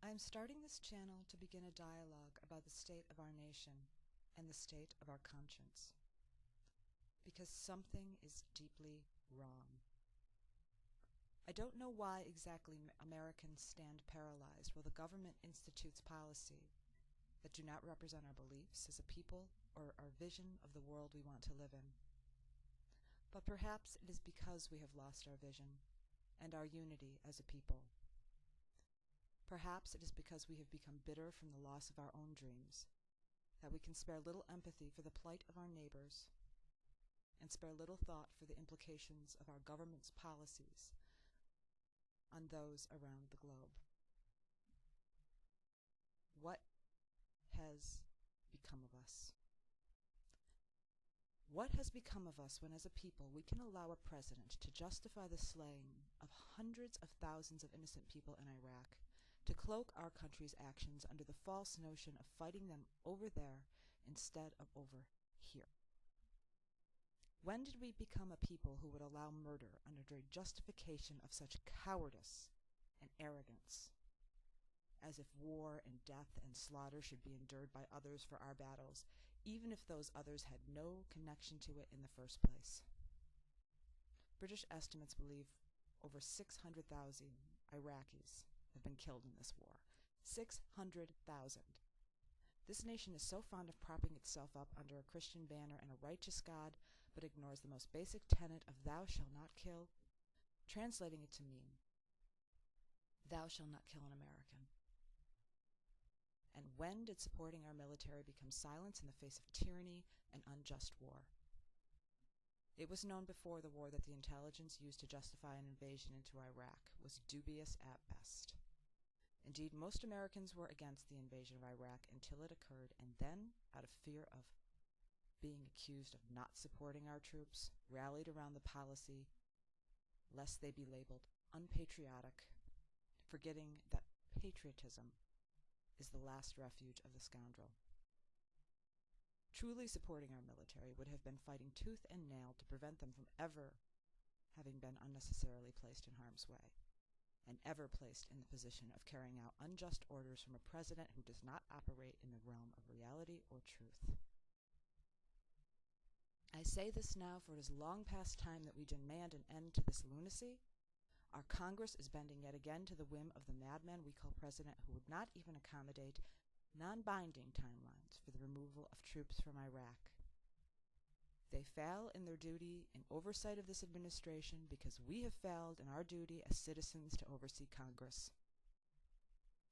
I am starting this channel to begin a dialogue about the state of our nation and the state of our conscience, because something is deeply wrong. I don't know why exactly Americans stand paralyzed while the government institutes policy that do not represent our beliefs as a people or our vision of the world we want to live in. But perhaps it is because we have lost our vision and our unity as a people. Perhaps it is because we have become bitter from the loss of our own dreams, that we can spare little empathy for the plight of our neighbors, and spare little thought for the implications of our government's policies on those around the globe. What has become of us? What has become of us when, as a people, we can allow a president to justify the slaying of hundreds of thousands of innocent people in Iraq, to cloak our country's actions under the false notion of fighting them over there instead of over here? When did we become a people who would allow murder under a justification of such cowardice and arrogance, as if war and death and slaughter should be endured by others for our battles, even if those others had no connection to it in the first place? British estimates believe over 600,000 Iraqis have been killed in this war. 600,000. This nation is so fond of propping itself up under a Christian banner and a righteous God, but ignores the most basic tenet of thou shalt not kill, translating it to mean, thou shalt not kill an American. And when did supporting our military become silence in the face of tyranny and unjust war? It was known before the war that the intelligence used to justify an invasion into Iraq was dubious at best. Indeed, most Americans were against the invasion of Iraq until it occurred, and then, out of fear of being accused of not supporting our troops, rallied around the policy lest they be labeled unpatriotic, forgetting that patriotism is the last refuge of the scoundrel. Truly supporting our military would have been fighting tooth and nail to prevent them from ever having been unnecessarily placed in harm's way, and ever placed in the position of carrying out unjust orders from a president who does not operate in the realm of reality or truth. I say this now, for it is long past time that we demand an end to this lunacy. Our Congress is bending yet again to the whim of the madman we call president, who would not even accommodate non-binding timelines for the removal of troops from Iraq. They fail in their duty in oversight of this administration because we have failed in our duty as citizens to oversee Congress.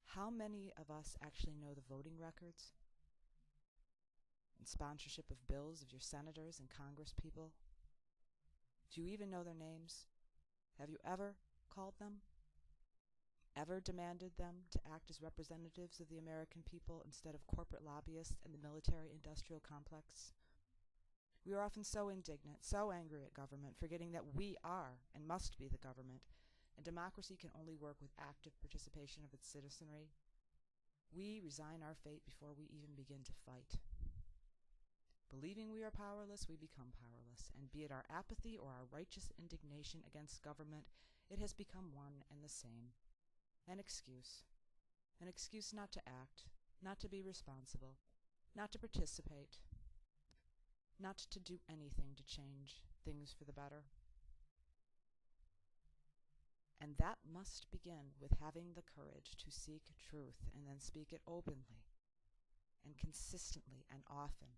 How many of us actually know the voting records and sponsorship of bills of your senators and congresspeople? Do you even know their names? Have you ever called them? Ever demanded them to act as representatives of the American people instead of corporate lobbyists and the military-industrial complex? We are often so indignant, so angry at government, forgetting that we are and must be the government, and democracy can only work with active participation of its citizenry. We resign our fate before we even begin to fight. Believing we are powerless, we become powerless, and be it our apathy or our righteous indignation against government, it has become one and the same. An excuse not to act, not to be responsible, not to participate, not to do anything to change things for the better. And that must begin with having the courage to seek truth and then speak it openly and consistently and often,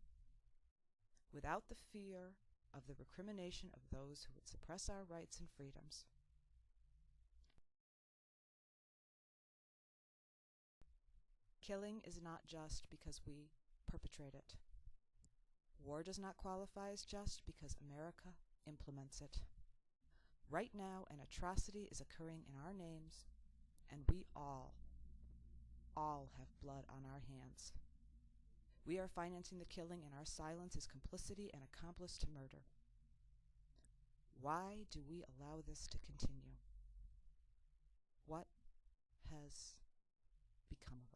without the fear of the recrimination of those who would suppress our rights and freedoms. Killing is not just because we perpetrate it. War does not qualify as just because America implements it. Right now, an atrocity is occurring in our names, and we all have blood on our hands. We are financing the killing, and our silence is complicity and accomplice to murder. Why do we allow this to continue? What has become of